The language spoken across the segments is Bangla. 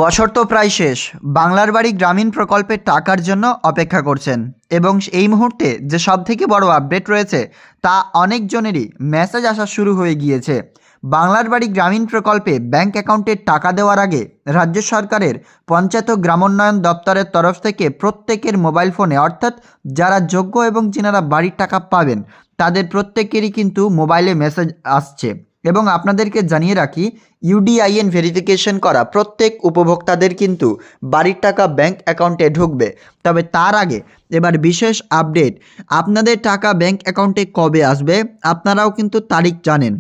বছর তো প্রায় শেষ। বাংলার বাড়ি গ্রামীণ প্রকল্পের টাকার জন্য অপেক্ষা করছেন এবং এই মুহূর্তে যে সবথেকে বড় আপডেট রয়েছে তা অনেকজনেরই মেসেজ আসা শুরু হয়ে গিয়েছে। বাংলার বাড়ি গ্রামীণ প্রকল্পে ব্যাংক অ্যাকাউন্টে টাকা দেওয়ার আগে রাজ্য সরকারের পঞ্চায়েত ও গ্রামোন্নয়ন দপ্তরের তরফ থেকে প্রত্যেকের মোবাইল ফোনে, অর্থাৎ যারা যোগ্য এবং যিনারা বাড়ির টাকা পাবেন তাদের প্রত্যেকেরই কিন্তু মোবাইলে মেসেজ আসছে। এবং আপনাদেরকে জানিয়ে রাখি, ইউডিআইএন ভেরিফিকেশন করা প্রত্যেক উপভোক্তাদের কিন্তু বাড়ির টাকা ব্যাংক অ্যাকাউন্টে ঢুকবে। তবে তার আগে এবার বিশেষ আপডেট, আপনাদের টাকা ব্যাংক অ্যাকাউন্টে কবে আসবে আপনারাও কিন্তু তারিখ জানেন।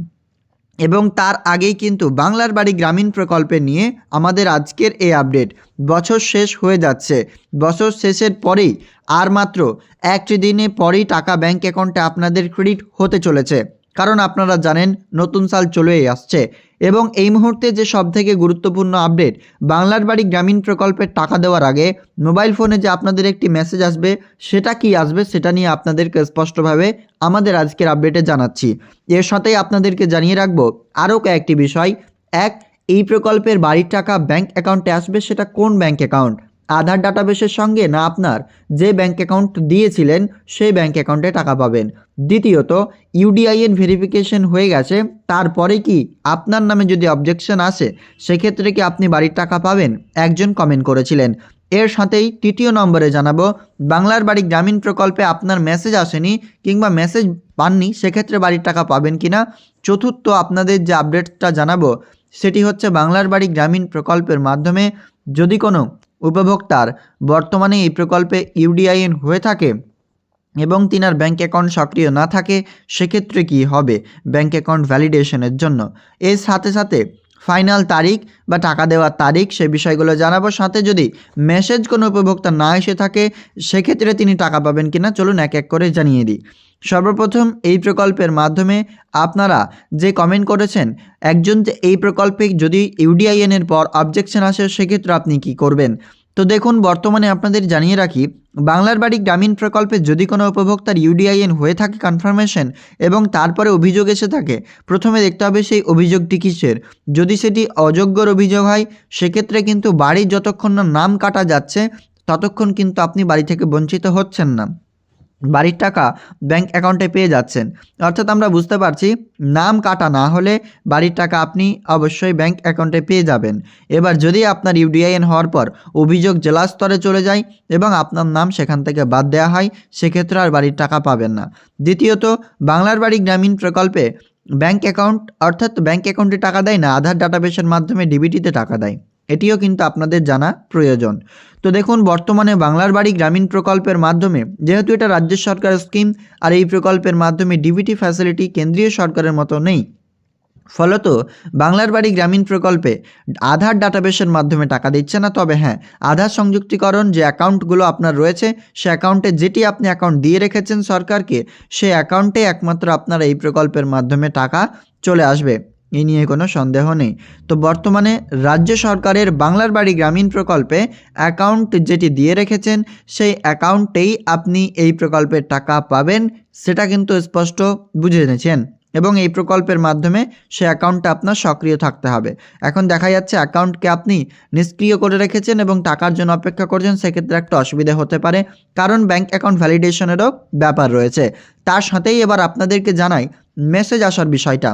এবং তার আগেই কিন্তু বাংলার বাড়ি গ্রামীণ প্রকল্পে নিয়ে আমাদের আজকের এই আপডেট। বছর শেষ হয়ে যাচ্ছে, বছর শেষের পরেই আর মাত্র একটি দিনে পরেই টাকা ব্যাংক অ্যাকাউন্টে আপনাদের ক্রেডিট হতে চলেছে। কারণ আপনারা জানেন নতুন সাল চলেই আসছে এবং এই মুহূর্তে যে সবথেকে গুরুত্বপূর্ণ আপডেট, বাংলার বাড়ি গ্রামীণ প্রকল্পের টাকা দেওয়ার আগে মোবাইল ফোনে যে আপনাদের একটি মেসেজ আসবে, সেটা কি আসবে সেটা নিয়ে আপনাদেরকে স্পষ্টভাবে আমাদের আজকের আপডেটে জানাচ্ছি। এর সাথেই আপনাদেরকে জানিয়ে রাখবো আরও কয়েকটি বিষয়। এক, এই প্রকল্পের বাড়ির টাকা ব্যাংক অ্যাকাউন্টে আসবে সেটা কোন ব্যাংক অ্যাকাউন্ট, আধার ডাটাবেসের সঙ্গে না আপনার যে ব্যাংক অ্যাকাউন্ট দিয়েছিলেন সেই ব্যাংক অ্যাকাউন্টে টাকা পাবেন। দ্বিতীয়ত, ইউডিআইএন ভেরিফিকেশন হয়ে গেছে, তারপরে কি আপনার নামে যদি অবজেকশন আসে সেক্ষেত্রে কি আপনি বাড়ির টাকা পাবেন, একজন কমেন্ট করেছিলেন। এর সাথেই তৃতীয় নম্বরে জানাবো, বাংলার বাড়ি গ্রামীণ প্রকল্পে আপনার মেসেজ আসেনি কিংবা মেসেজ পাননি, সেক্ষেত্রে বাড়ির টাকা পাবেন কিনা। চতুর্থ, আপনাদের যে আপডেটটা জানাবো সেটি হচ্ছে বাংলার বাড়ি গ্রামীণ প্রকল্পের মাধ্যমে যদি কোনো উপভোক্তার বর্তমানে এই প্রকল্পে ইউডিআইএন হয়ে থাকে এবং তিনার ব্যাংক অ্যাকাউন্ট সক্রিয় না থাকে সেক্ষেত্রে কি হবে ব্যাংক অ্যাকাউন্ট ভ্যালিডেশনের জন্য। এর সাথে সাথে ফাইনাল তারিখ বা টাকা দেওয়ার তারিখ, সে বিষয়গুলো জানাবো। সাথে যদি মেসেজ কোনো উপভোক্তা না এসে থাকে সেক্ষেত্রে তিনি টাকা পাবেন কিনা, চলুন এক এক করে জানিয়ে দিই। সর্বপ্রথম, এই প্রকল্পের মাধ্যমে আপনারা যে কমেন্ট করেছেন, একজন যে এই প্রকল্পে যদি ইউডিআইএনের পর অবজেকশন আসে সেক্ষেত্রে আপনি কি করবেন। তো দেখুন, বর্তমানে আপনাদের জানিয়ে রাখি, বাংলার বাড়ি গ্রামীণ প্রকল্পে যদি কোনো উপভোক্তার ইউডিআইএন হয়ে থাকে কনফার্মেশন এবং তারপরে অভিযোগ এসে থাকে, প্রথমে দেখতে হবে সেই অভিযোগটি কিসের। যদি সেটি অযোগ্যর অভিযোগ হয় সেক্ষেত্রে কিন্তু বাড়ির যতক্ষণ না নাম কাটা যাচ্ছে ততক্ষণ কিন্তু আপনি বাড়ি থেকে বঞ্চিত হচ্ছেন না, বাড়ির টাকা ব্যাংক অ্যাকাউন্টে পেয়ে যাচ্ছেন। অর্থাৎ আমরা বুঝতে পারছি নাম কাটা না হলে বাড়ির টাকা আপনি অবশ্যই ব্যাংক অ্যাকাউন্টে পেয়ে যাবেন। এবার যদি আপনার ইউডিআইএন হওয়ার পর অভিযোগ জেলা স্তরে চলে যায় এবং আপনার নাম সেখান থেকে বাদ দেওয়া হয় সেক্ষেত্রে আর বাড়ির টাকা পাবেন না। দ্বিতীয়ত, বাংলার বাড়ি গ্রামীণ প্রকল্পে ব্যাংক অ্যাকাউন্ট, অর্থাৎ ব্যাংক অ্যাকাউন্টে টাকা দেয় না, আধার ডাটাবেসের মাধ্যমে ডিবিটিতে টাকা দেয়, এটিও কিন্তু আপনাদের জানা প্রয়োজন। তো দেখুন, বর্তমানে বাংলার বাড়ি গ্রামীণ প্রকল্পের মাধ্যমে যেহেতু এটা রাজ্য সরকারের স্কিম আর এই প্রকল্পের মাধ্যমে ডিবিটি ফ্যাসিলিটি কেন্দ্রীয় সরকারের মতো নেই, ফলত বাংলার বাড়ি গ্রামীণ প্রকল্পে আধার ডাটাবেসের মাধ্যমে টাকা দিচ্ছে না। তবে হ্যাঁ, আধার সংযুক্তিকরণ যে অ্যাকাউন্টগুলো আপনার রয়েছে সে অ্যাকাউন্টে যেটি আপনি অ্যাকাউন্ট দিয়ে রেখেছেন সরকারকে, সেই অ্যাকাউন্টে একমাত্র আপনার এই প্রকল্পের মাধ্যমে টাকা চলে আসবে, এই নিয়ে কোনো সন্দেহ নেই। তো বর্তমানে রাজ্য সরকারের বাংলার বাড়ি গ্রামীণ প্রকল্পে অ্যাকাউন্ট যেটি দিয়ে রেখেছেন সেই অ্যাকাউন্টেই আপনি এই প্রকল্পের টাকা পাবেন, সেটা কিন্তু স্পষ্ট বুঝে নিয়েছেন। এবং এই প্রকল্পের মাধ্যমে সে অ্যাকাউন্টটা আপনার সক্রিয় থাকতে হবে। এখন দেখা যাচ্ছে অ্যাকাউন্টকে আপনি নিষ্ক্রিয় করে রেখেছেন এবং টাকার জন্য অপেক্ষা করছেন, সেক্ষেত্রে একটা অসুবিধা হতে পারে, কারণ ব্যাংক অ্যাকাউন্ট ভ্যালিডেশনেরও ব্যাপার রয়েছে। তার সাথেই এবার আপনাদেরকে জানাই মেসেজ আসার বিষয়টা।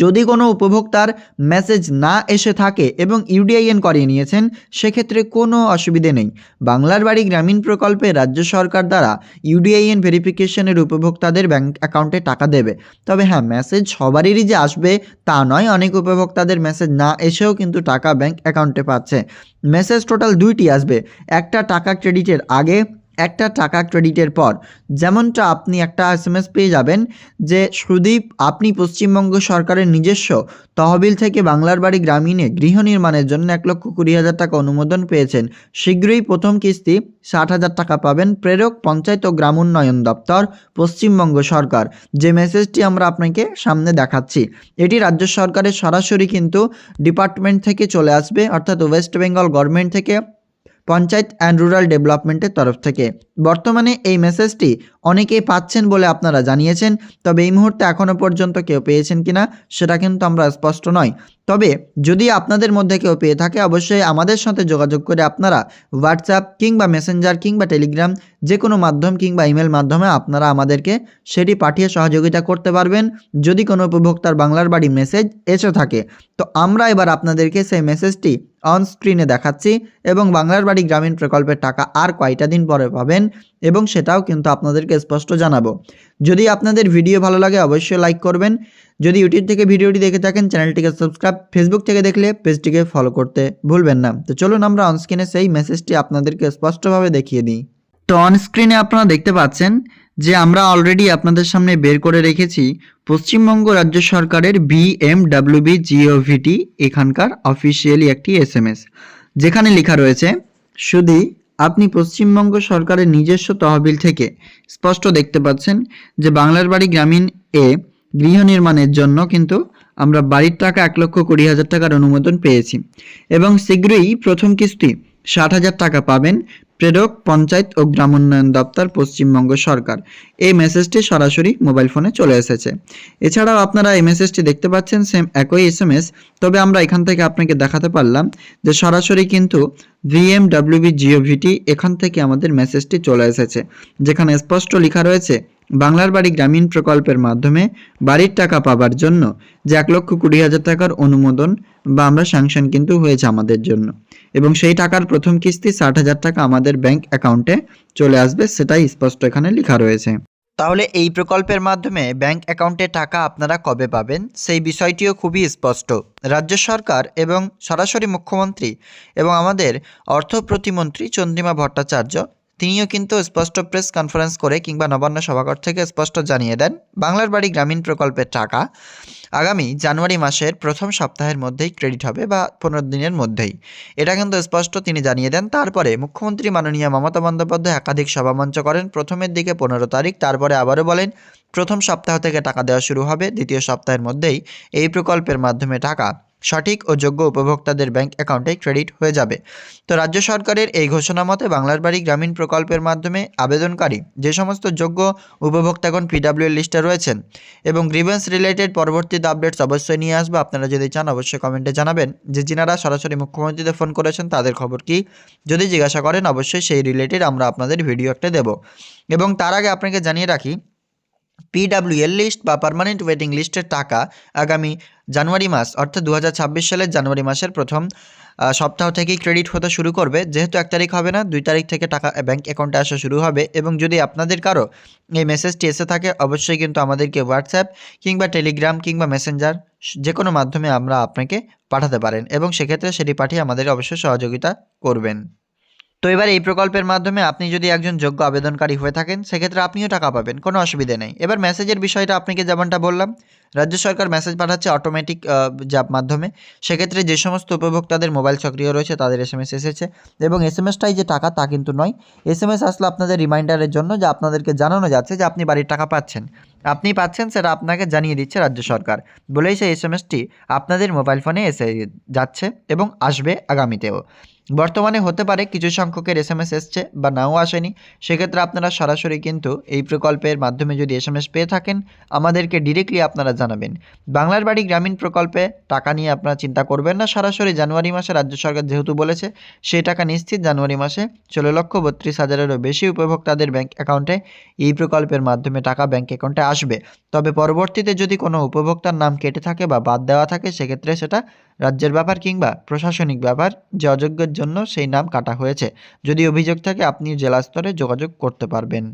যদি কোনো উপভোক্তার মেসেজ না এসে থাকে এবং ইউডিআইএন করিয়ে নিয়েছেন সেক্ষেত্রে কোনো অসুবিধে নেই। বাংলার বাড়ি গ্রামীণ প্রকল্পে রাজ্য সরকার দ্বারা ইউডিআইএন ভেরিফিকেশনের উপভোক্তাদের ব্যাংক অ্যাকাউন্টে টাকা দেবে। তবে হ্যাঁ, মেসেজ সবারই যে আসবে তা নয়, অনেক উপভোক্তাদের মেসেজ না এসেও কিন্তু টাকা ব্যাংক অ্যাকাউন্টে পাচ্ছে। মেসেজ টোটাল দুইটি আসবে, একটা টাকা ক্রেডিটের আগে, একটা টাকা ক্রেডিটের পর। যেমনটা আপনি একটা এসএমএস পেয়ে যাবেন যে সুদীপ, আপনি পশ্চিমবঙ্গ সরকারের নিজস্ব তহবিল থেকে বাংলার বাড়ি গ্রামীণে গৃহ নির্মাণের জন্য 1,20,000 টাকা অনুমোদন পেয়েছেন, শীঘ্রই প্রথম কিস্তি 60,000 টাকা পাবেন, প্রেরক পঞ্চায়েত ও গ্রামোন্নয়ন দপ্তর, পশ্চিমবঙ্গ সরকার। যে মেসেজটি আমরা আপনাকে সামনে দেখাচ্ছি এটি রাজ্য সরকারের সরাসরি কিন্তু ডিপার্টমেন্ট থেকে চলে আসবে, অর্থাৎ ওয়েস্ট বেঙ্গল গভর্নমেন্ট থেকে পঞ্চায়েত অ্যান্ড রুরাল ডেভেলপমেন্টের তরফ থেকে। বর্তমানে এই মেসেজটি অনেকেই পাচ্ছেন বলে আপনারা জানিয়েছেন, তবে এই মুহূর্তে এখনও পর্যন্ত কেউ পেয়েছেন কিনা সেটা কিন্তু আমরা স্পষ্ট নয়। তবে যদি আপনাদের মধ্যে কেউ পেয়ে থাকে অবশ্যই আমাদের সাথে যোগাযোগ করে আপনারা হোয়াটসঅ্যাপ কিংবা মেসেঞ্জার কিংবা টেলিগ্রাম যে কোনো মাধ্যম কিংবা ইমেল মাধ্যমে আপনারা আমাদেরকে সেটি পাঠিয়ে সহযোগিতা করতে পারবেন যদি কোনো উপভোক্তার বাংলার বাড়ি মেসেজ এসে থাকে। তো আমরা এবার আপনাদেরকে সেই মেসেজটি অন স্ক্রিনে দেখাচ্ছি এবং বাংলার বাড়ি গ্রামীণ প্রকল্পের টাকা আর কয়টা দিন পরে পাবেন এবং সেটাও কিন্তু আপনাদেরকে স্পষ্ট জানাবো। যদি আপনাদের ভিডিও ভালো লাগে অবশ্যই লাইক করবেন। যদি ইউটিউব থেকে ভিডিওটি দেখে থাকেন চ্যানেলটিকে সাবস্ক্রাইব, ফেসবুক থেকে দেখলে পেজটিকে ফলো করতে ভুলবেন না। তো চলুন আমরা অন স্ক্রিনে সেই মেসেজটি আপনাদেরকে স্পষ্টভাবে দেখিয়ে দিই। তো অন স্ক্রিনে আপনারা দেখতে পাচ্ছেন যে আমরা অলরেডি আপনাদের সামনে বের করে রেখেছি পশ্চিমবঙ্গ রাজ্য সরকারের BMWBGOVT এখানকার অফিসিয়ালি একটি SMS, যেখানে লেখা রয়েছে শুধু আপনি পশ্চিমবঙ্গ সরকারের নিজস্ব তহবিল থেকে স্পষ্ট দেখতে পাচ্ছেন যে বাংলার বাড়ি গ্রামীণ গৃহ নির্মাণের জন্য কিন্তু আমরা বাড়ির টাকা 1,20,000 টাকার অনুমোদন পেয়েছি এবং শীঘ্রই প্রথম কিস্তি 60,000 টাকা পাবেন প্রেরক পঞ্চায়েত ও গ্রামোন্নয়ন দপ্তর পশ্চিমবঙ্গ সরকার। এই মেসেজটি সরাসরি মোবাইল ফোনে চলে এসেছে। এছাড়াও আপনারা এই মেসেজটি দেখতে পাচ্ছেন সেম একই SMS, তবে আমরা এখান থেকে আপনাকে দেখাতে পারলাম যে সরাসরি কিন্তু BMWBGOVT এখান থেকে আমাদের মেসেজটি চলে এসেছে, যেখানে স্পষ্ট লেখা রয়েছে বাংলার বাড়ি গ্রামীণ প্রকল্পের মাধ্যমে বাড়ির টাকা পাবার জন্য যে 1,20,000 টাকার অনুমোদন বা আমরা স্যাংশন কিন্তু হয়েছে আমাদের জন্য এবং সেই টাকার প্রথম কিস্তি 60,000 টাকা আমাদের ব্যাংক অ্যাকাউন্টে চলে আসবে, সেটাই স্পষ্ট এখানে লেখা রয়েছে। তাহলে এই প্রকল্পের মাধ্যমে ব্যাংক অ্যাকাউন্টে টাকা আপনারা কবে পাবেন সেই বিষয়টিও খুবই স্পষ্ট। রাজ্য সরকার এবং সরাসরি মুখ্যমন্ত্রী এবং আমাদের অর্থ প্রতিমন্ত্রী চন্দ্রিমা ভট্টাচার্য তিনিও কিন্তু স্পষ্ট প্রেস কনফারেন্স করে কিংবা নবান্ন সভাঘর থেকে স্পষ্ট জানিয়ে দেন বাংলার বাড়ি গ্রামীণ প্রকল্পের টাকা আগামী জানুয়ারি মাসের প্রথম সপ্তাহের মধ্যেই ক্রেডিট হবে বা 15 দিনের মধ্যেই, এটা কিন্তু স্পষ্ট তিনি জানিয়ে দেন। তারপরে মুখ্যমন্ত্রী মাননীয় মমতা বন্দ্যোপাধ্যায় একাধিক সভামঞ্চ করেন, প্রথমের দিকে 15 তারিখ, তারপরে আবারও বলেন প্রথম সপ্তাহ থেকে টাকা দেওয়া শুরু হবে, দ্বিতীয় সপ্তাহের মধ্যেই এই প্রকল্পের মাধ্যমে টাকা সঠিক ও যোগ্য উপভোক্তাদের ব্যাংক অ্যাকাউন্টে ক্রেডিট হয়ে যাবে। তো রাজ্য সরকারের এই ঘোষণা মতে বাংলার বাড়ি গ্রামীণ প্রকল্পের মাধ্যমে আবেদনকারী যে সমস্ত যোগ্য উপভোক্তাগণ PWL লিস্টে রয়েছেন এবং গ্রিভেন্স রিলেটেড পরবর্তী আপডেটস অবশ্যই নিয়ে আসবো। আপনারা যদি চান অবশ্যই কমেন্টে জানাবেন যে যিনারা সরাসরি মুখ্যমন্ত্রীতে ফোন করেছেন তাদের খবর কি, যদি জিজ্ঞাসা করেন অবশ্যই সেই রিলেটেড আমরা আপনাদের ভিডিও একটা দেব। এবং তার আগে আপনাকে জানিয়ে রাখি PWL লিস্ট বা পার্মানেন্ট ওয়েটিং লিস্টের টাকা আগামী জানুয়ারি মাস অর্থাৎ 2026 সালের জানুয়ারি মাসের প্রথম সপ্তাহ থেকেই ক্রেডিট হতে শুরু করবে। যেহেতু 1 তারিখ হবে না, 2 তারিখ থেকে টাকা ব্যাংক অ্যাকাউন্টে আসা শুরু হবে। এবং যদি আপনাদের কারো এই মেসেজটি এসে থাকে অবশ্যই কিন্তু আমাদেরকে হোয়াটসঅ্যাপ কিংবা টেলিগ্রাম কিংবা মেসেঞ্জার যে কোনো মাধ্যমে আমরা আপনাকে পাঠাতে পারেন এবং সেক্ষেত্রে সেটি পাঠিয়ে আমাদের অবশ্যই সহযোগিতা করবেন। তো এবার এই প্রকল্পের মাধ্যমে আপনি যদি একজন যোগ্য আবেদনকারী হয়ে থাকেন সেক্ষেত্রে আপনিও টাকা পাবেন, কোনো অসুবিধা নেই। এবার মেসেজের বিষয়টা আপনাকে যেমনটা বললাম, রাজ্য সরকার মেসেজ পাঠাচ্ছে অটোমেটিক মাধ্যমে, সেক্ষেত্রে যে সমস্ত উপভোক্তাদের মোবাইল সক্রিয় রয়েছে তাদের SMS এসেছে এবং SMSটাই যে টাকা তা কিন্তু নয়। SMS আসলে আপনাদের রিমাইন্ডারের জন্য, যে আপনাদেরকে জানানো যাচ্ছে যে আপনি বাড়ির টাকা পাচ্ছেন, আপনি পাচ্ছেন সেটা আপনাকে জানিয়ে দিচ্ছে রাজ্য সরকার, বলেই সেই SMSটি আপনাদের মোবাইল ফোনে এসে যাচ্ছে এবং আসবে আগামীতেও। বর্তমানে হতে পারে কিছু সংখ্যকের SMS এসছে বা নাও আসেনি, সেক্ষেত্রে আপনারা সরাসরি কিন্তু এই প্রকল্পের মাধ্যমে যদি SMS পেয়ে থাকেন আমাদেরকে ডিরেক্টলি আপনারা জানাবেন। বাংলার বাড়ি গ্রামীণ প্রকল্পে টাকা নিয়ে আপনারা চিন্তা করবেন না, সরাসরি জানুয়ারি মাসে রাজ্য সরকার যেহেতু বলেছে সেই টাকা নিশ্চিত জানুয়ারি মাসে 16,32,000-এরও বেশি উপভোক্তাদের ব্যাংক অ্যাকাউন্টে এই প্রকল্পের মাধ্যমে টাকা ব্যাংক অ্যাকাউন্টে আসবে। তবে পরবর্তীতে যদি কোনো উপভোক্তার নাম কেটে থাকে বা বাদ দেওয়া থাকে সেক্ষেত্রে সেটা রাজ্যের ব্যাপার কিংবা প্রশাসনিক ব্যাপার, যে অযোগ্যের জন্য সেই নাম কাটা হয়েছে। যদি অভিযোগ থাকে আপনি জেলা স্তরে যোগাযোগ করতে পারবেন।